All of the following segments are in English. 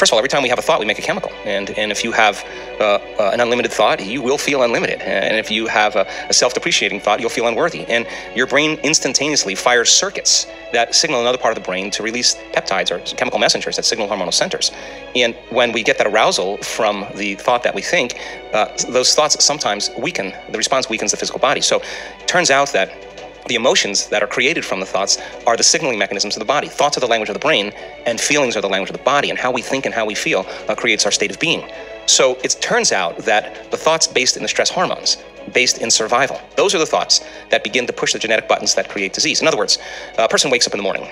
First of all, every time we have a thought, we make a chemical. And if you have an unlimited thought, you will feel unlimited. And if you have a self-depreciating thought, you'll feel unworthy. And your brain instantaneously fires circuits that signal another part of the brain to release peptides or chemical messengers that signal hormonal centers. And when we get that arousal from the thought that we think, those thoughts sometimes weaken. The response weakens the physical body. So it turns out that the emotions that are created from the thoughts are the signaling mechanisms of the body. Thoughts are the language of the brain, and feelings are the language of the body. And how we think and how we feel creates our state of being. So it turns out that the thoughts based in the stress hormones, based in survival, those are the thoughts that begin to push the genetic buttons that create disease. In other words, a person wakes up in the morning,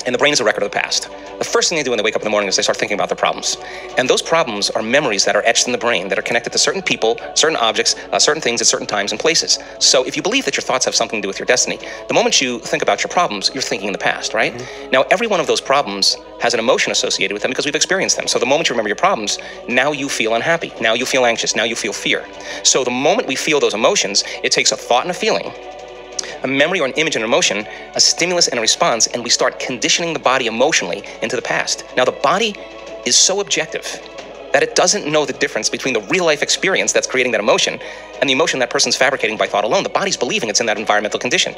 and the brain is a record of the past. The first thing they do when they wake up in the morning is they start thinking about their problems. And those problems are memories that are etched in the brain that are connected to certain people, certain objects, certain things at certain times and places. So if you believe that your thoughts have something to do with your destiny, the moment you think about your problems, you're thinking in the past, right? Mm-hmm. Now, every one of those problems has an emotion associated with them because we've experienced them. So the moment you remember your problems, now you feel unhappy, now you feel anxious, now you feel fear. So the moment we feel those emotions, it takes a thought and a feeling, a memory or an image and an emotion, a stimulus and a response, and we start conditioning the body emotionally into the past. Now, the body is so objective that it doesn't know the difference between the real-life experience that's creating that emotion and the emotion that person's fabricating by thought alone. The body's believing it's in that environmental condition.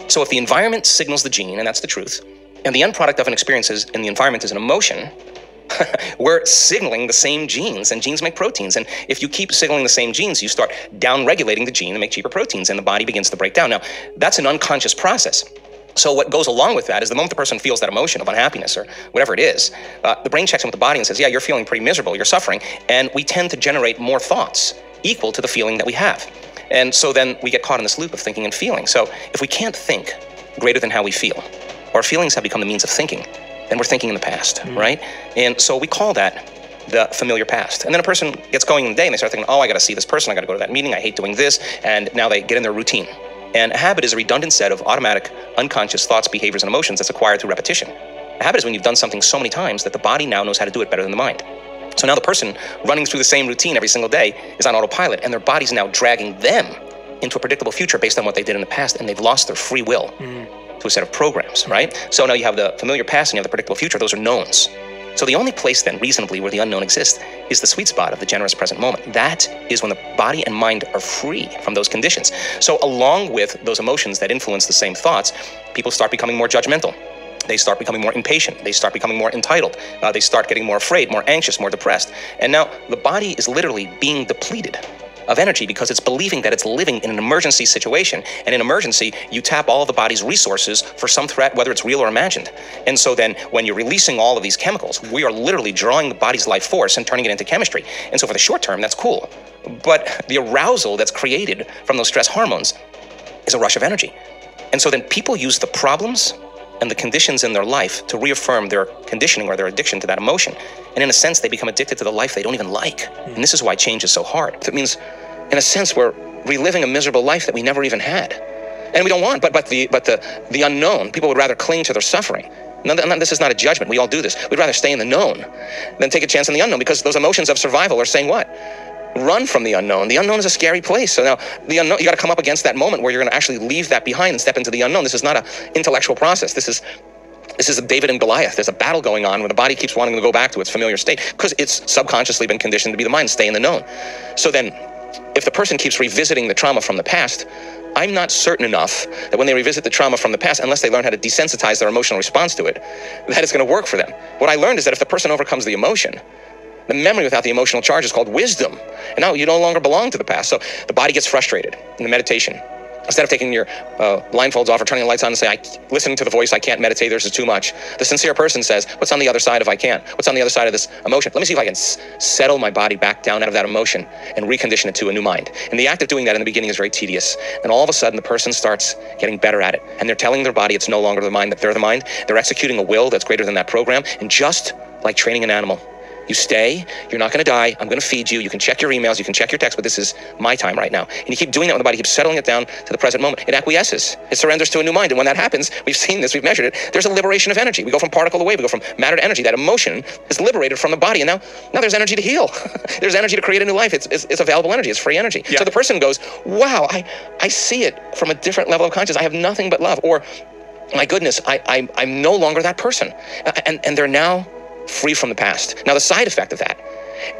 So if the environment signals the gene, and that's the truth, and the end product of an experience in the environment is an emotion, we're signaling the same genes, and genes make proteins. And if you keep signaling the same genes, you start down-regulating the gene to make cheaper proteins, and the body begins to break down. Now, that's an unconscious process. So what goes along with that is the moment the person feels that emotion of unhappiness or whatever it is, the brain checks in with the body and says, yeah, you're feeling pretty miserable, you're suffering. And we tend to generate more thoughts equal to the feeling that we have. And so then we get caught in this loop of thinking and feeling. So if we can't think greater than how we feel, or feelings have become the means of thinking, then we're thinking in the past, right? And so we call that the familiar past. And then a person gets going in the day and they start thinking, oh, I got to see this person, I got to go to that meeting, I hate doing this, and now they get in their routine. And a habit is a redundant set of automatic, unconscious thoughts, behaviors, and emotions that's acquired through repetition. A habit is when you've done something so many times that the body now knows how to do it better than the mind. So now the person running through the same routine every single day is on autopilot, and their body's now dragging them into a predictable future based on what they did in the past, and they've lost their free will to a set of programs, right? So now you have the familiar past and you have the predictable future. Those are knowns. So the only place then, reasonably, where the unknown exists is the sweet spot of the generous present moment. That is when the body and mind are free from those conditions. So along with those emotions that influence the same thoughts, people start becoming more judgmental. They start becoming more impatient. They start becoming more entitled. They start getting more afraid, more anxious, more depressed. And now the body is literally being depleted of energy because it's believing that it's living in an emergency situation. And in emergency, you tap all of the body's resources for some threat, whether it's real or imagined. And so then when you're releasing all of these chemicals, we are literally drawing the body's life force and turning it into chemistry. And so for the short term, that's cool. But the arousal that's created from those stress hormones is a rush of energy. And so then people use the problems and the conditions in their life to reaffirm their conditioning or their addiction to that emotion. And in a sense, they become addicted to the life they don't even like. And this is why change is so hard. It means, in a sense, we're reliving a miserable life that we never even had. And we don't want, but the unknown. People would rather cling to their suffering. No, this is not a judgment. We all do this. We'd rather stay in the known than take a chance in the unknown, because those emotions of survival are saying what? Run from the unknown. The unknown is a scary place. So now the unknown, you got to come up against that moment where you're going to actually leave that behind and step into the unknown. This is not an intellectual process. This is a David and Goliath. There's a battle going on where the body keeps wanting to go back to its familiar state because it's subconsciously been conditioned to be the mind, stay in the known. So then if the person keeps revisiting the trauma from the past, I'm not certain enough that when they revisit the trauma from the past, unless they learn how to desensitize their emotional response to it, that it's going to work for them. What I learned is that if the person overcomes the emotion, the memory without the emotional charge is called wisdom. And now you no longer belong to the past. So the body gets frustrated in the meditation. Instead of taking your blindfolds off or turning the lights on and say, listening to the voice, I can't meditate, this is too much. The sincere person says, what's on the other side if I can't? What's on the other side of this emotion? Let me see if I can settle my body back down out of that emotion and recondition it to a new mind. And the act of doing that in the beginning is very tedious. And all of a sudden, the person starts getting better at it. And they're telling their body it's no longer the mind, that they're the mind. They're executing a will that's greater than that program. And just like training an animal, you stay, you're not going to die, I'm going to feed you, you can check your emails, you can check your texts, but this is my time right now. And you keep doing that when the body keeps settling it down to the present moment. It acquiesces. It surrenders to a new mind. And when that happens, we've seen this, we've measured it, there's a liberation of energy. We go from particle to wave, we go from matter to energy. That emotion is liberated from the body. And now there's energy to heal. There's energy to create a new life. It's available energy. It's free energy. Yeah. So the person goes, wow, I see it from a different level of consciousness. I have nothing but love. Or, my goodness, I'm no longer that person. And they're now free from the past. Now, the side effect of that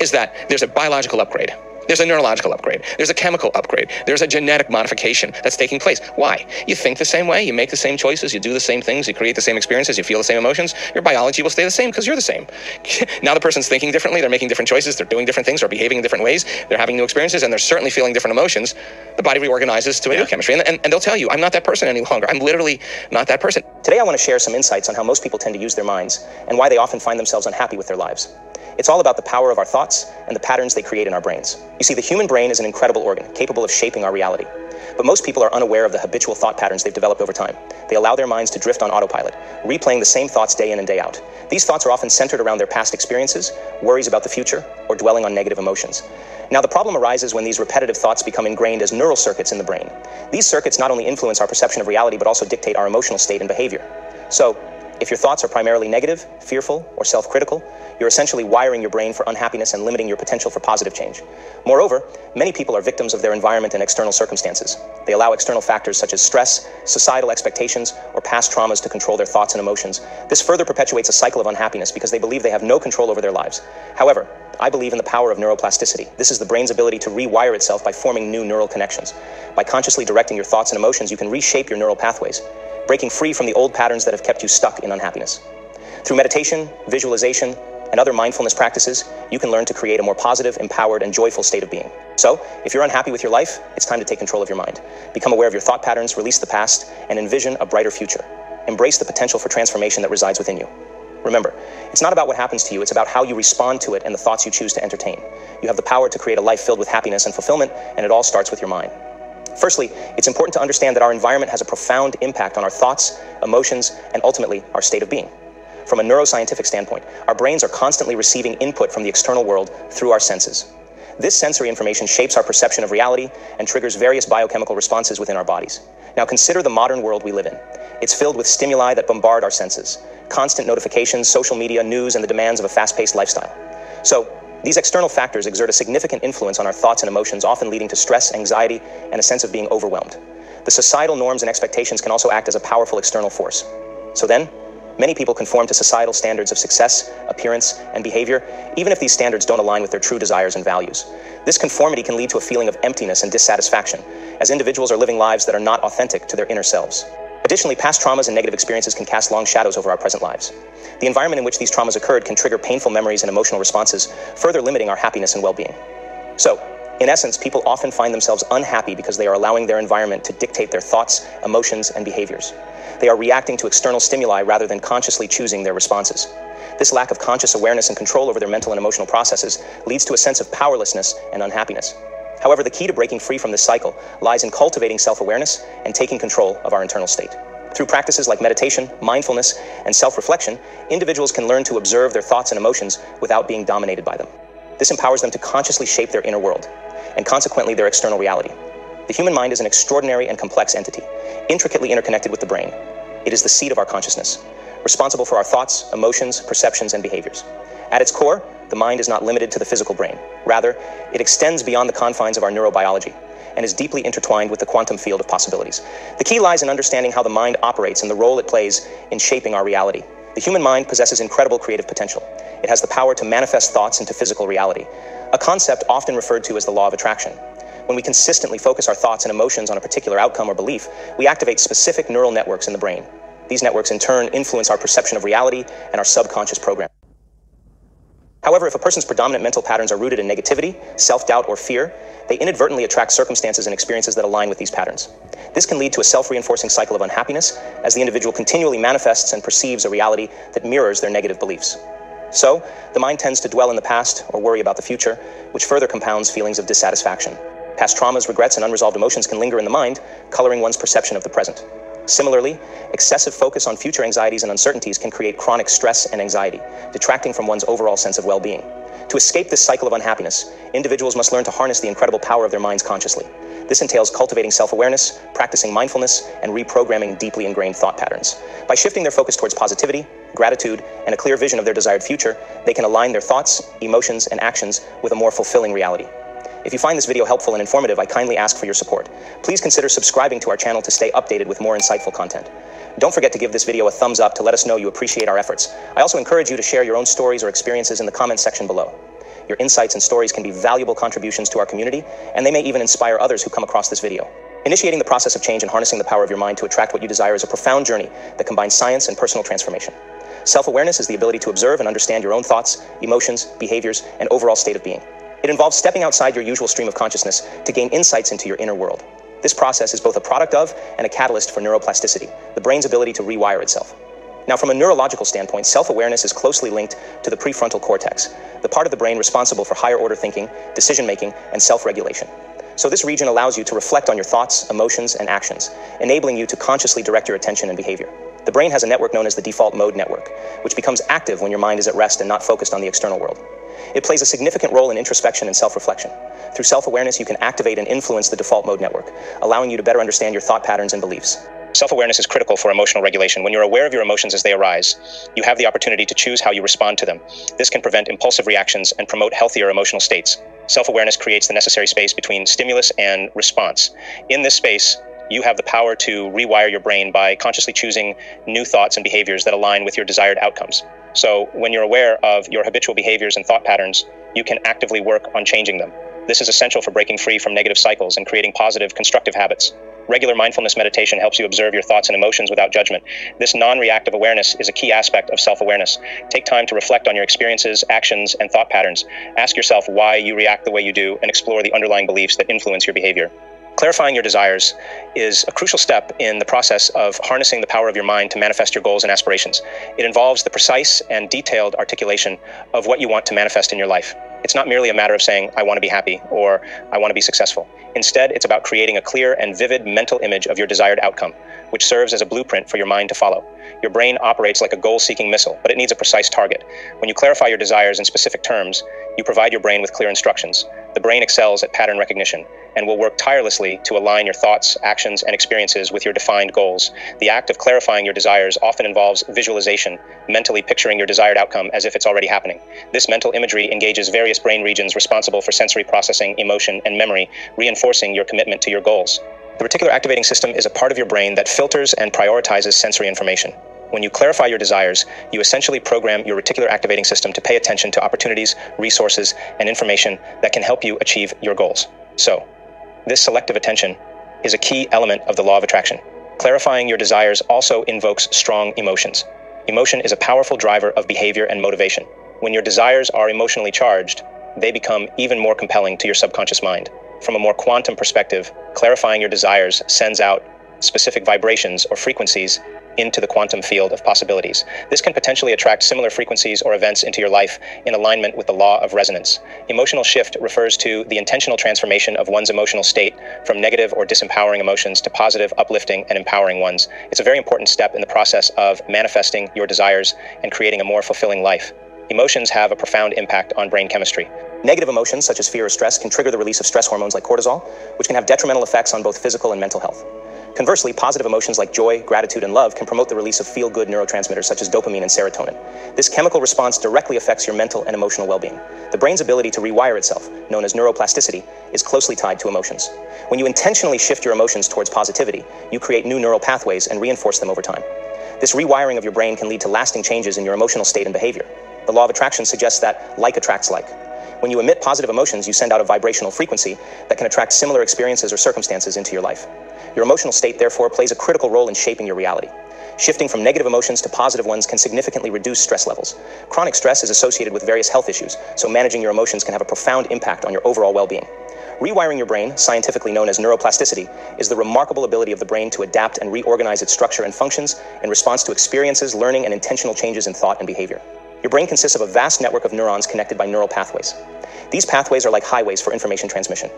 is that there's a biological upgrade. There's a neurological upgrade. There's a chemical upgrade. There's a genetic modification that's taking place. Why? You think the same way. You make the same choices. You do the same things. You create the same experiences. You feel the same emotions. Your biology will stay the same because you're the same. Now the person's thinking differently. They're making different choices. They're doing different things or behaving in different ways. They're having new experiences, and they're certainly feeling different emotions. The body reorganizes to a new chemistry. And they'll tell you, I'm not that person any longer. I'm literally not that person. Today, I want to share some insights on how most people tend to use their minds and why they often find themselves unhappy with their lives. It's all about the power of our thoughts and the patterns they create in our brains. You see, the human brain is an incredible organ, capable of shaping our reality. But most people are unaware of the habitual thought patterns they've developed over time. They allow their minds to drift on autopilot, replaying the same thoughts day in and day out. These thoughts are often centered around their past experiences, worries about the future, or dwelling on negative emotions. Now, the problem arises when these repetitive thoughts become ingrained as neural circuits in the brain. These circuits not only influence our perception of reality, but also dictate our emotional state and behavior. So, if your thoughts are primarily negative, fearful, or self-critical, you're essentially wiring your brain for unhappiness and limiting your potential for positive change. Moreover, many people are victims of their environment and external circumstances. They allow external factors such as stress, societal expectations, or past traumas to control their thoughts and emotions. This further perpetuates a cycle of unhappiness because they believe they have no control over their lives. However, I believe in the power of neuroplasticity. This is the brain's ability to rewire itself by forming new neural connections. By consciously directing your thoughts and emotions, you can reshape your neural pathways, breaking free from the old patterns that have kept you stuck in unhappiness. Through meditation, visualization, and other mindfulness practices, you can learn to create a more positive, empowered, and joyful state of being. So, if you're unhappy with your life, it's time to take control of your mind. Become aware of your thought patterns, release the past, and envision a brighter future. Embrace the potential for transformation that resides within you. Remember, it's not about what happens to you, it's about how you respond to it and the thoughts you choose to entertain. You have the power to create a life filled with happiness and fulfillment, and it all starts with your mind. Firstly, it's important to understand that our environment has a profound impact on our thoughts, emotions, and ultimately our state of being. From a neuroscientific standpoint, our brains are constantly receiving input from the external world through our senses. This sensory information shapes our perception of reality and triggers various biochemical responses within our bodies. Now consider the modern world we live in. It's filled with stimuli that bombard our senses, constant notifications, social media, news, and the demands of a fast-paced lifestyle. So, these external factors exert a significant influence on our thoughts and emotions, often leading to stress, anxiety, and a sense of being overwhelmed. The societal norms and expectations can also act as a powerful external force. So then, many people conform to societal standards of success, appearance, and behavior, even if these standards don't align with their true desires and values. This conformity can lead to a feeling of emptiness and dissatisfaction, as individuals are living lives that are not authentic to their inner selves. Additionally, past traumas and negative experiences can cast long shadows over our present lives. The environment in which these traumas occurred can trigger painful memories and emotional responses, further limiting our happiness and well-being. So, in essence, people often find themselves unhappy because they are allowing their environment to dictate their thoughts, emotions, and behaviors. They are reacting to external stimuli rather than consciously choosing their responses. This lack of conscious awareness and control over their mental and emotional processes leads to a sense of powerlessness and unhappiness. However, the key to breaking free from this cycle lies in cultivating self-awareness and taking control of our internal state. Through practices like meditation, mindfulness, and self-reflection, individuals can learn to observe their thoughts and emotions without being dominated by them. This empowers them to consciously shape their inner world, and consequently their external reality. The human mind is an extraordinary and complex entity, intricately interconnected with the brain. It is the seat of our consciousness, responsible for our thoughts, emotions, perceptions, and behaviors. At its core, the mind is not limited to the physical brain. Rather, it extends beyond the confines of our neurobiology and is deeply intertwined with the quantum field of possibilities. The key lies in understanding how the mind operates and the role it plays in shaping our reality. The human mind possesses incredible creative potential. It has the power to manifest thoughts into physical reality, a concept often referred to as the law of attraction. When we consistently focus our thoughts and emotions on a particular outcome or belief, we activate specific neural networks in the brain. These networks in turn influence our perception of reality and our subconscious program. However, if a person's predominant mental patterns are rooted in negativity, self-doubt, or fear, they inadvertently attract circumstances and experiences that align with these patterns. This can lead to a self-reinforcing cycle of unhappiness as the individual continually manifests and perceives a reality that mirrors their negative beliefs. So, the mind tends to dwell in the past or worry about the future, which further compounds feelings of dissatisfaction. Past traumas, regrets, and unresolved emotions can linger in the mind, coloring one's perception of the present. Similarly, excessive focus on future anxieties and uncertainties can create chronic stress and anxiety, detracting from one's overall sense of well-being. To escape this cycle of unhappiness, individuals must learn to harness the incredible power of their minds consciously. This entails cultivating self-awareness, practicing mindfulness, and reprogramming deeply ingrained thought patterns. By shifting their focus towards positivity, gratitude, and a clear vision of their desired future, they can align their thoughts, emotions, and actions with a more fulfilling reality. If you find this video helpful and informative, I kindly ask for your support. Please consider subscribing to our channel to stay updated with more insightful content. Don't forget to give this video a thumbs up to let us know you appreciate our efforts. I also encourage you to share your own stories or experiences in the comments section below. Your insights and stories can be valuable contributions to our community, and they may even inspire others who come across this video. Initiating the process of change and harnessing the power of your mind to attract what you desire is a profound journey that combines science and personal transformation. Self-awareness is the ability to observe and understand your own thoughts, emotions, behaviors, and overall state of being. It involves stepping outside your usual stream of consciousness to gain insights into your inner world. This process is both a product of and a catalyst for neuroplasticity, the brain's ability to rewire itself. Now, from a neurological standpoint, self-awareness is closely linked to the prefrontal cortex, the part of the brain responsible for higher-order thinking, decision-making, and self-regulation. So this region allows you to reflect on your thoughts, emotions, and actions, enabling you to consciously direct your attention and behavior. The brain has a network known as the default mode network, which becomes active when your mind is at rest and not focused on the external world. It plays a significant role in introspection and self-reflection. Through self-awareness, you can activate and influence the default mode network, allowing you to better understand your thought patterns and beliefs. Self-awareness is critical for emotional regulation. When you're aware of your emotions as they arise, you have the opportunity to choose how you respond to them. This can prevent impulsive reactions and promote healthier emotional states. Self-awareness creates the necessary space between stimulus and response. In this space, you have the power to rewire your brain by consciously choosing new thoughts and behaviors that align with your desired outcomes. So when you're aware of your habitual behaviors and thought patterns, you can actively work on changing them. This is essential for breaking free from negative cycles and creating positive, constructive habits. Regular mindfulness meditation helps you observe your thoughts and emotions without judgment. This non-reactive awareness is a key aspect of self-awareness. Take time to reflect on your experiences, actions, and thought patterns. Ask yourself why you react the way you do and explore the underlying beliefs that influence your behavior. Clarifying your desires is a crucial step in the process of harnessing the power of your mind to manifest your goals and aspirations. It involves the precise and detailed articulation of what you want to manifest in your life. It's not merely a matter of saying, I want to be happy or I want to be successful. Instead, it's about creating a clear and vivid mental image of your desired outcome, which serves as a blueprint for your mind to follow. Your brain operates like a goal-seeking missile, but it needs a precise target. When you clarify your desires in specific terms, you provide your brain with clear instructions. The brain excels at pattern recognition and will work tirelessly to align your thoughts, actions, and experiences with your defined goals. The act of clarifying your desires often involves visualization, mentally picturing your desired outcome as if it's already happening. This mental imagery engages various brain regions responsible for sensory processing, emotion, and memory, reinforcing your commitment to your goals. The reticular activating system is a part of your brain that filters and prioritizes sensory information. When you clarify your desires, you essentially program your reticular activating system to pay attention to opportunities, resources, and information that can help you achieve your goals. So, this selective attention is a key element of the law of attraction. Clarifying your desires also invokes strong emotions. Emotion is a powerful driver of behavior and motivation. When your desires are emotionally charged, they become even more compelling to your subconscious mind. From a more quantum perspective, clarifying your desires sends out specific vibrations or frequencies into the quantum field of possibilities. This can potentially attract similar frequencies or events into your life in alignment with the law of resonance. Emotional shift refers to the intentional transformation of one's emotional state from negative or disempowering emotions to positive, uplifting, and empowering ones. It's a very important step in the process of manifesting your desires and creating a more fulfilling life. Emotions have a profound impact on brain chemistry. Negative emotions, such as fear or stress, can trigger the release of stress hormones like cortisol, which can have detrimental effects on both physical and mental health. Conversely, positive emotions like joy, gratitude, and love can promote the release of feel-good neurotransmitters such as dopamine and serotonin. This chemical response directly affects your mental and emotional well-being. The brain's ability to rewire itself, known as neuroplasticity, is closely tied to emotions. When you intentionally shift your emotions towards positivity, you create new neural pathways and reinforce them over time. This rewiring of your brain can lead to lasting changes in your emotional state and behavior. The law of attraction suggests that like attracts like. When you emit positive emotions, you send out a vibrational frequency that can attract similar experiences or circumstances into your life. Your emotional state, therefore, plays a critical role in shaping your reality. Shifting from negative emotions to positive ones can significantly reduce stress levels. Chronic stress is associated with various health issues, so managing your emotions can have a profound impact on your overall well-being. Rewiring your brain, scientifically known as neuroplasticity, is the remarkable ability of the brain to adapt and reorganize its structure and functions in response to experiences, learning, and intentional changes in thought and behavior. Your brain consists of a vast network of neurons connected by neural pathways. These pathways are like highways for information transmission.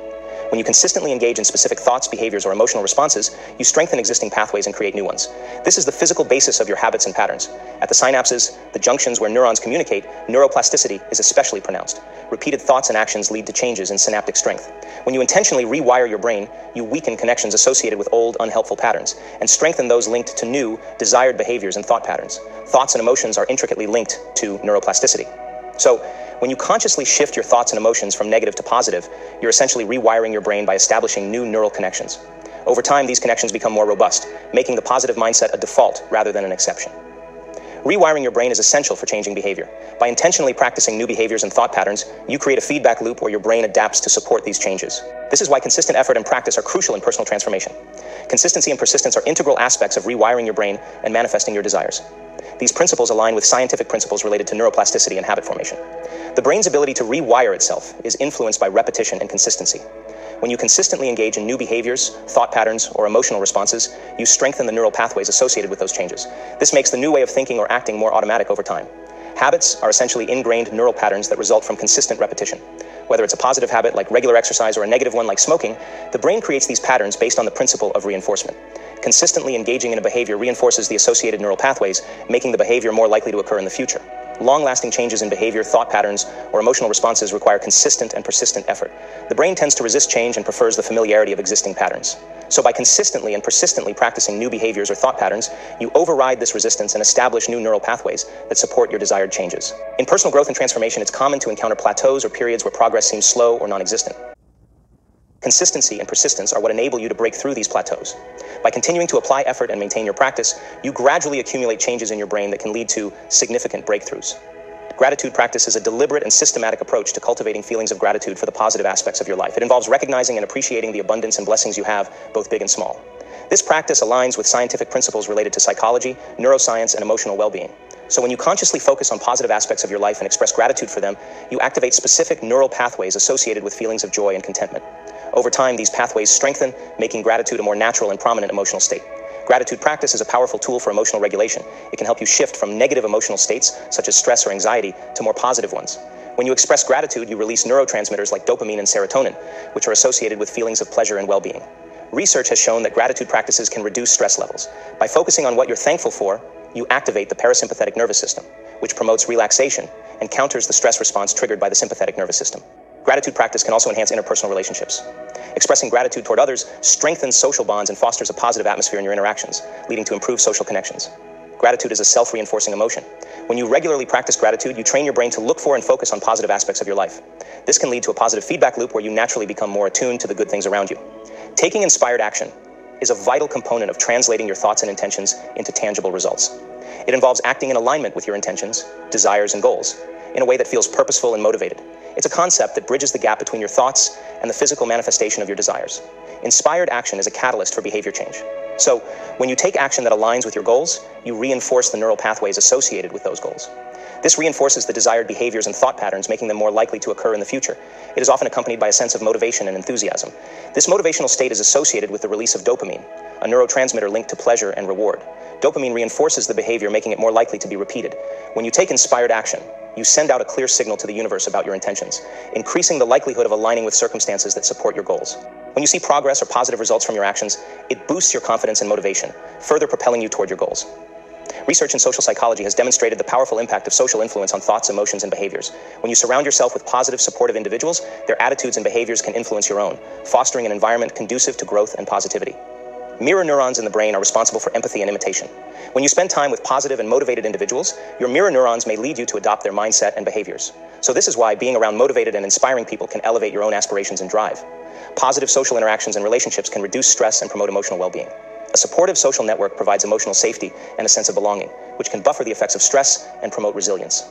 When you consistently engage in specific thoughts, behaviors, or emotional responses, you strengthen existing pathways and create new ones. This is the physical basis of your habits and patterns. At the synapses, the junctions where neurons communicate, neuroplasticity is especially pronounced. Repeated thoughts and actions lead to changes in synaptic strength. When you intentionally rewire your brain, you weaken connections associated with old, unhelpful patterns and strengthen those linked to new, desired behaviors and thought patterns. Thoughts and emotions are intricately linked to neuroplasticity. So, When you consciously shift your thoughts and emotions from negative to positive, you're essentially rewiring your brain by establishing new neural connections. Over time, these connections become more robust, making the positive mindset a default rather than an exception. Rewiring your brain is essential for changing behavior. By intentionally practicing new behaviors and thought patterns, you create a feedback loop where your brain adapts to support these changes. This is why consistent effort and practice are crucial in personal transformation. Consistency and persistence are integral aspects of rewiring your brain and manifesting your desires. These principles align with scientific principles related to neuroplasticity and habit formation. The brain's ability to rewire itself is influenced by repetition and consistency. When you consistently engage in new behaviors, thought patterns, or emotional responses, you strengthen the neural pathways associated with those changes. This makes the new way of thinking or acting more automatic over time. Habits are essentially ingrained neural patterns that result from consistent repetition. Whether it's a positive habit like regular exercise or a negative one like smoking, the brain creates these patterns based on the principle of reinforcement. Consistently engaging in a behavior reinforces the associated neural pathways, making the behavior more likely to occur in the future. Long-lasting changes in behavior, thought patterns, or emotional responses require consistent and persistent effort. The brain tends to resist change and prefers the familiarity of existing patterns. So by consistently and persistently practicing new behaviors or thought patterns, you override this resistance and establish new neural pathways that support your desired changes. In personal growth and transformation, it's common to encounter plateaus or periods where progress seems slow or non-existent. Consistency and persistence are what enable you to break through these plateaus. By continuing to apply effort and maintain your practice, you gradually accumulate changes in your brain that can lead to significant breakthroughs. Gratitude practice is a deliberate and systematic approach to cultivating feelings of gratitude for the positive aspects of your life. It involves recognizing and appreciating the abundance and blessings you have, both big and small. This practice aligns with scientific principles related to psychology, neuroscience, and emotional well-being. So when you consciously focus on positive aspects of your life and express gratitude for them, you activate specific neural pathways associated with feelings of joy and contentment. Over time, these pathways strengthen, making gratitude a more natural and prominent emotional state. Gratitude practice is a powerful tool for emotional regulation. It can help you shift from negative emotional states, such as stress or anxiety, to more positive ones. When you express gratitude, you release neurotransmitters like dopamine and serotonin, which are associated with feelings of pleasure and well-being. Research has shown that gratitude practices can reduce stress levels. By focusing on what you're thankful for, you activate the parasympathetic nervous system, which promotes relaxation and counters the stress response triggered by the sympathetic nervous system. Gratitude practice can also enhance interpersonal relationships. Expressing gratitude toward others strengthens social bonds and fosters a positive atmosphere in your interactions, leading to improved social connections. Gratitude is a self-reinforcing emotion. When you regularly practice gratitude, you train your brain to look for and focus on positive aspects of your life. This can lead to a positive feedback loop where you naturally become more attuned to the good things around you. Taking inspired action is a vital component of translating your thoughts and intentions into tangible results. It involves acting in alignment with your intentions, desires, and goals in a way that feels purposeful and motivated. It's a concept that bridges the gap between your thoughts and the physical manifestation of your desires. Inspired action is a catalyst for behavior change. So, when you take action that aligns with your goals, you reinforce the neural pathways associated with those goals. This reinforces the desired behaviors and thought patterns, making them more likely to occur in the future. It is often accompanied by a sense of motivation and enthusiasm. This motivational state is associated with the release of dopamine, a neurotransmitter linked to pleasure and reward. Dopamine reinforces the behavior, making it more likely to be repeated. When you take inspired action, you send out a clear signal to the universe about your intentions, increasing the likelihood of aligning with circumstances that support your goals. When you see progress or positive results from your actions, it boosts your confidence and motivation, further propelling you toward your goals. Research in social psychology has demonstrated the powerful impact of social influence on thoughts, emotions, and behaviors. When you surround yourself with positive, supportive individuals, their attitudes and behaviors can influence your own, fostering an environment conducive to growth and positivity. Mirror neurons in the brain are responsible for empathy and imitation. When you spend time with positive and motivated individuals, your mirror neurons may lead you to adopt their mindset and behaviors. So this is why being around motivated and inspiring people can elevate your own aspirations and drive. Positive social interactions and relationships can reduce stress and promote emotional well-being. A supportive social network provides emotional safety and a sense of belonging, which can buffer the effects of stress and promote resilience.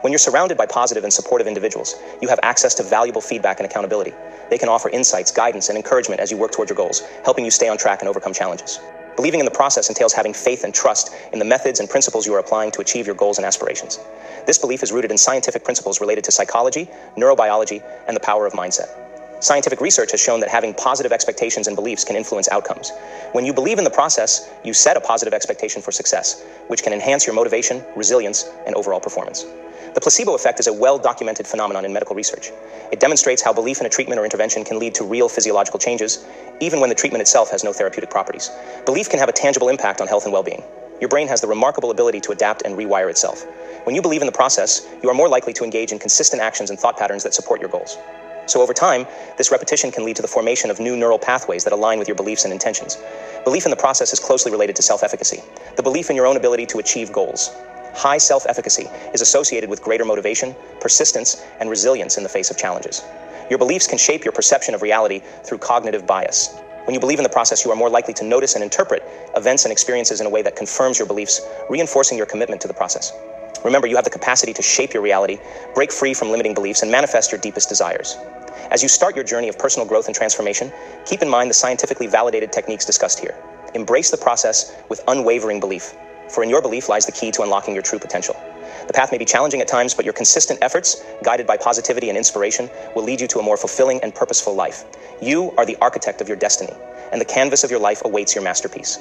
When you're surrounded by positive and supportive individuals, you have access to valuable feedback and accountability. They can offer insights, guidance, and encouragement as you work toward your goals, helping you stay on track and overcome challenges. Believing in the process entails having faith and trust in the methods and principles you are applying to achieve your goals and aspirations. This belief is rooted in scientific principles related to psychology, neurobiology, and the power of mindset. Scientific research has shown that having positive expectations and beliefs can influence outcomes. When you believe in the process, you set a positive expectation for success, which can enhance your motivation, resilience, and overall performance. The placebo effect is a well-documented phenomenon in medical research. It demonstrates how belief in a treatment or intervention can lead to real physiological changes, even when the treatment itself has no therapeutic properties. Belief can have a tangible impact on health and well-being. Your brain has the remarkable ability to adapt and rewire itself. When you believe in the process, you are more likely to engage in consistent actions and thought patterns that support your goals. So over time, this repetition can lead to the formation of new neural pathways that align with your beliefs and intentions. Belief in the process is closely related to self-efficacy, the belief in your own ability to achieve goals. High self-efficacy is associated with greater motivation, persistence, and resilience in the face of challenges. Your beliefs can shape your perception of reality through cognitive bias. When you believe in the process, you are more likely to notice and interpret events and experiences in a way that confirms your beliefs, reinforcing your commitment to the process. Remember, you have the capacity to shape your reality, break free from limiting beliefs, and manifest your deepest desires. As you start your journey of personal growth and transformation, keep in mind the scientifically validated techniques discussed here. Embrace the process with unwavering belief, for in your belief lies the key to unlocking your true potential. The path may be challenging at times, but your consistent efforts, guided by positivity and inspiration, will lead you to a more fulfilling and purposeful life. You are the architect of your destiny, and the canvas of your life awaits your masterpiece.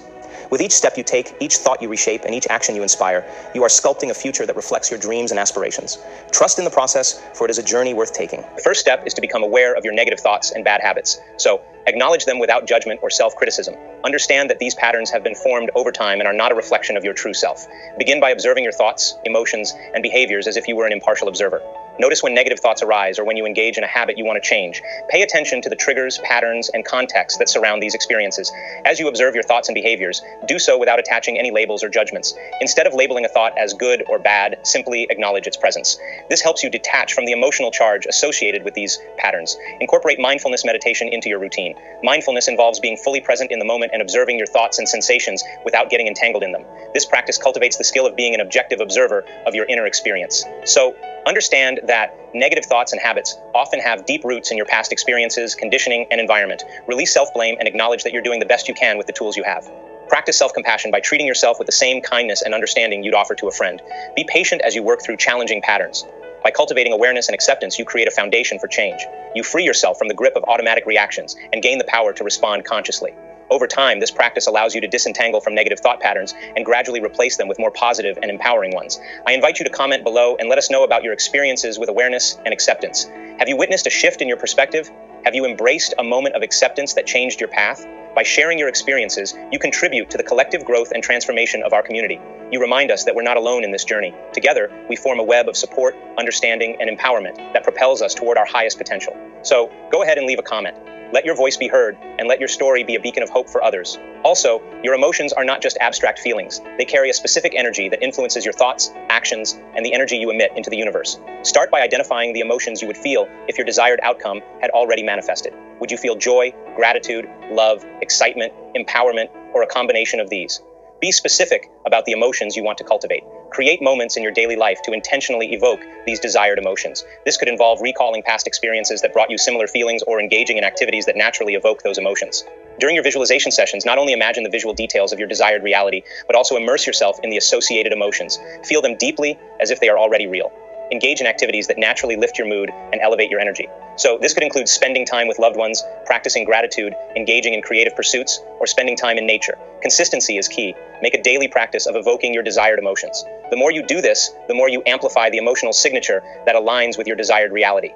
With each step you take, each thought you reshape, and each action you inspire, you are sculpting a future that reflects your dreams and aspirations. Trust in the process, for it is a journey worth taking. The first step is to become aware of your negative thoughts and bad habits. So, acknowledge them without judgment or self-criticism. Understand that these patterns have been formed over time and are not a reflection of your true self. Begin by observing your thoughts, emotions, and behaviors as if you were an impartial observer. Notice when negative thoughts arise or when you engage in a habit you want to change. Pay attention to the triggers, patterns, and context that surround these experiences. As you observe your thoughts and behaviors, do so without attaching any labels or judgments. Instead of labeling a thought as good or bad, simply acknowledge its presence. This helps you detach from the emotional charge associated with these patterns. Incorporate mindfulness meditation into your routine. Mindfulness involves being fully present in the moment and observing your thoughts and sensations without getting entangled in them. This practice cultivates the skill of being an objective observer of your inner experience. So, understand that negative thoughts and habits often have deep roots in your past experiences, conditioning, and environment. Release self-blame and acknowledge that you're doing the best you can with the tools you have. Practice self-compassion by treating yourself with the same kindness and understanding you'd offer to a friend. Be patient as you work through challenging patterns. By cultivating awareness and acceptance, you create a foundation for change. You free yourself from the grip of automatic reactions and gain the power to respond consciously. Over time, this practice allows you to disentangle from negative thought patterns and gradually replace them with more positive and empowering ones. I invite you to comment below and let us know about your experiences with awareness and acceptance. Have you witnessed a shift in your perspective? Have you embraced a moment of acceptance that changed your path? By sharing your experiences, you contribute to the collective growth and transformation of our community. You remind us that we're not alone in this journey. Together, we form a web of support, understanding, and empowerment that propels us toward our highest potential. So, go ahead and leave a comment. Let your voice be heard, and let your story be a beacon of hope for others. Also, your emotions are not just abstract feelings. They carry a specific energy that influences your thoughts, actions, and the energy you emit into the universe. Start by identifying the emotions you would feel if your desired outcome had already manifested. Would you feel joy, gratitude, love, excitement, empowerment, or a combination of these? Be specific about the emotions you want to cultivate. Create moments in your daily life to intentionally evoke these desired emotions. This could involve recalling past experiences that brought you similar feelings or engaging in activities that naturally evoke those emotions. During your visualization sessions, not only imagine the visual details of your desired reality, but also immerse yourself in the associated emotions. Feel them deeply as if they are already real. Engage in activities that naturally lift your mood and elevate your energy. So this could include spending time with loved ones, practicing gratitude, engaging in creative pursuits, or spending time in nature. Consistency is key. Make a daily practice of evoking your desired emotions. The more you do this, the more you amplify the emotional signature that aligns with your desired reality.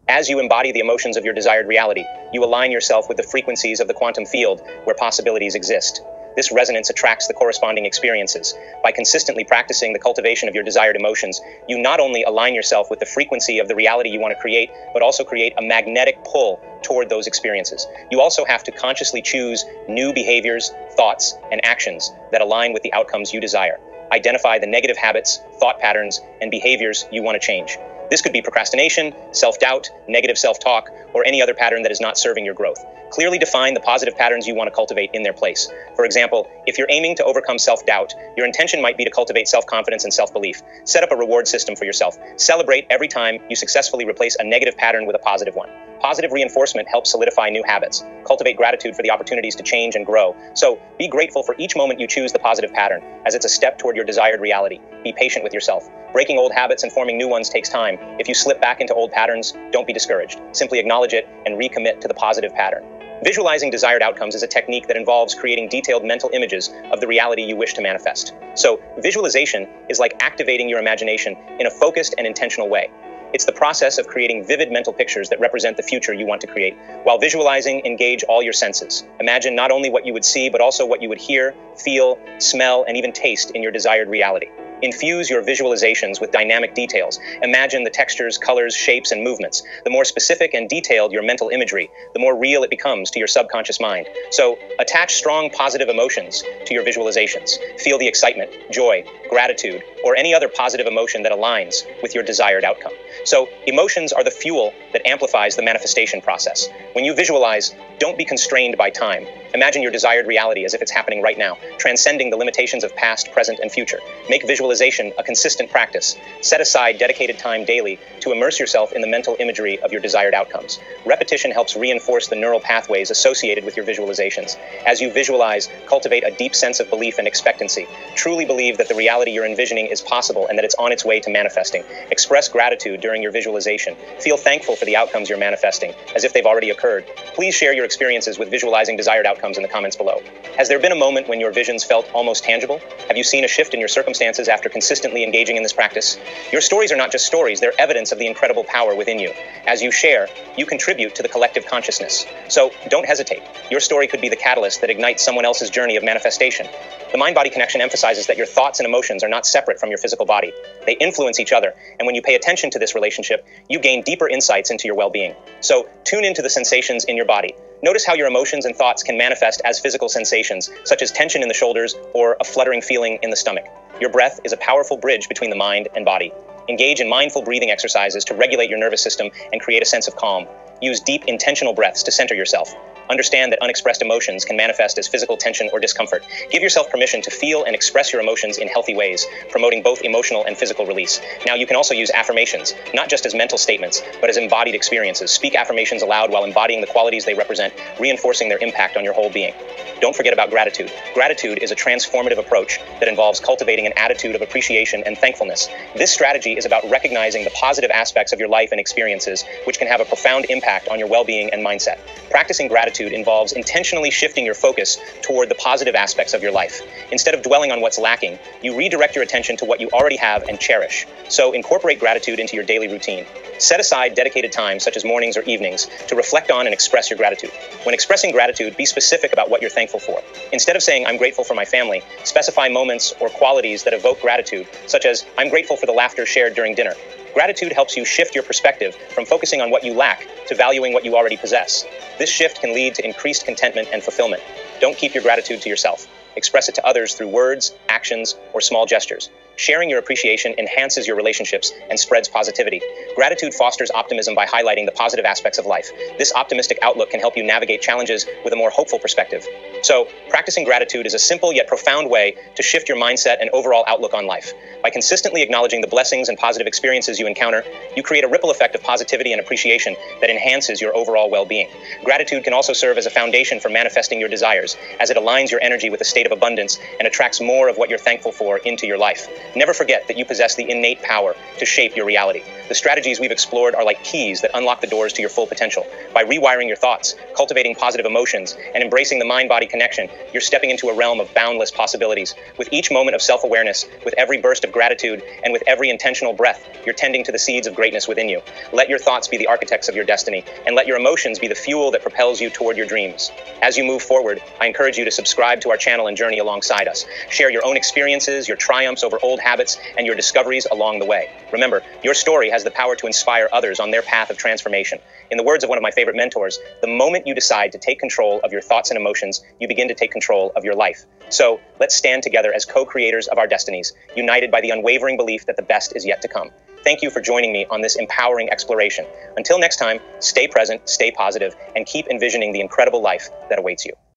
As you embody the emotions of your desired reality, you align yourself with the frequencies of the quantum field where possibilities exist. This resonance attracts the corresponding experiences. By consistently practicing the cultivation of your desired emotions, you not only align yourself with the frequency of the reality you want to create, but also create a magnetic pull toward those experiences. You also have to consciously choose new behaviors, thoughts, and actions that align with the outcomes you desire. Identify the negative habits, thought patterns, and behaviors you want to change. This could be procrastination, self-doubt, negative self-talk, or any other pattern that is not serving your growth. Clearly define the positive patterns you want to cultivate in their place. For example, if you're aiming to overcome self-doubt, your intention might be to cultivate self-confidence and self-belief. Set up a reward system for yourself. Celebrate every time you successfully replace a negative pattern with a positive one. Positive reinforcement helps solidify new habits. Cultivate gratitude for the opportunities to change and grow. So, be grateful for each moment you choose the positive pattern, as it's a step toward your desired reality. Be patient with yourself. Breaking old habits and forming new ones takes time. If you slip back into old patterns, don't be discouraged. Simply acknowledge it and recommit to the positive pattern. Visualizing desired outcomes is a technique that involves creating detailed mental images of the reality you wish to manifest. So, visualization is like activating your imagination in a focused and intentional way. It's the process of creating vivid mental pictures that represent the future you want to create. While visualizing, engage all your senses. Imagine not only what you would see, but also what you would hear, feel, smell, and even taste in your desired reality. Infuse your visualizations with dynamic details. Imagine the textures, colors, shapes, and movements. The more specific and detailed your mental imagery, the more real it becomes to your subconscious mind. So, attach strong positive emotions to your visualizations. Feel the excitement, joy, gratitude, or any other positive emotion that aligns with your desired outcome. So, emotions are the fuel that amplifies the manifestation process. When you visualize, don't be constrained by time. Imagine your desired reality as if it's happening right now, transcending the limitations of past, present, and future. Make visualization a consistent practice. Set aside dedicated time daily to immerse yourself in the mental imagery of your desired outcomes. Repetition helps reinforce the neural pathways associated with your visualizations. As you visualize, cultivate a deep sense of belief and expectancy. Truly believe that the reality you're envisioning is possible and that it's on its way to manifesting. Express gratitude during your visualization. Feel thankful for the outcomes you're manifesting, as if they've already occurred. Please share your experiences with visualizing desired outcomes in the comments below. Has there been a moment when your visions felt almost tangible? Have you seen a shift in your circumstances after consistently engaging in this practice? Your stories are not just stories, they're evidence of the incredible power within you. As you share, you contribute to the collective consciousness. So don't hesitate. Your story could be the catalyst that ignites someone else's journey of manifestation. The mind-body connection emphasizes that your thoughts and emotions are not separate from your physical body. They influence each other, and when you pay attention to this relationship, you gain deeper insights into your well-being. So tune into the sensations in your body. Notice how your emotions and thoughts can manifest as physical sensations, such as tension in the shoulders or a fluttering feeling in the stomach. Your breath is a powerful bridge between the mind and body. Engage in mindful breathing exercises to regulate your nervous system and create a sense of calm. Use deep, intentional breaths to center yourself. Understand that unexpressed emotions can manifest as physical tension or discomfort. Give yourself permission to feel and express your emotions in healthy ways, promoting both emotional and physical release. Now, you can also use affirmations, not just as mental statements, but as embodied experiences. Speak affirmations aloud while embodying the qualities they represent, reinforcing their impact on your whole being. Don't forget about gratitude. Gratitude is a transformative approach that involves cultivating an attitude of appreciation and thankfulness. This strategy is about recognizing the positive aspects of your life and experiences, which can have a profound impact on your well-being and mindset. Practicing gratitude involves intentionally shifting your focus toward the positive aspects of your life. Instead of dwelling on what's lacking, you redirect your attention to what you already have and cherish. So incorporate gratitude into your daily routine. Set aside dedicated times, such as mornings or evenings, to reflect on and express your gratitude. When expressing gratitude, be specific about what you're thankful for. Instead of saying, "I'm grateful for my family," specify moments or qualities that evoke gratitude, such as, "I'm grateful for the laughter shared during dinner." Gratitude helps you shift your perspective from focusing on what you lack to valuing what you already possess. This shift can lead to increased contentment and fulfillment. Don't keep your gratitude to yourself. Express it to others through words, actions, or small gestures. Sharing your appreciation enhances your relationships and spreads positivity. Gratitude fosters optimism by highlighting the positive aspects of life. This optimistic outlook can help you navigate challenges with a more hopeful perspective. So, practicing gratitude is a simple yet profound way to shift your mindset and overall outlook on life. By consistently acknowledging the blessings and positive experiences you encounter, you create a ripple effect of positivity and appreciation that enhances your overall well-being. Gratitude can also serve as a foundation for manifesting your desires, as it aligns your energy with a state of abundance and attracts more of what you're thankful for into your life. Never forget that you possess the innate power to shape your reality. The strategies we've explored are like keys that unlock the doors to your full potential. By rewiring your thoughts, cultivating positive emotions, and embracing the mind-body connection, you're stepping into a realm of boundless possibilities. With each moment of self-awareness, with every burst of gratitude, and with every intentional breath, you're tending to the seeds of greatness within you. Let your thoughts be the architects of your destiny, and let your emotions be the fuel that propels you toward your dreams. As you move forward, I encourage you to subscribe to our channel and journey alongside us. Share your own experiences, your triumphs over old habits, and your discoveries along the way. Remember, your story has the power to inspire others on their path of transformation. In the words of one of my favorite mentors, the moment you decide to take control of your thoughts and emotions, you begin to take control of your life. So, let's stand together as co-creators of our destinies, united by the unwavering belief that the best is yet to come. Thank you for joining me on this empowering exploration. Until next time, stay present, stay positive, and keep envisioning the incredible life that awaits you.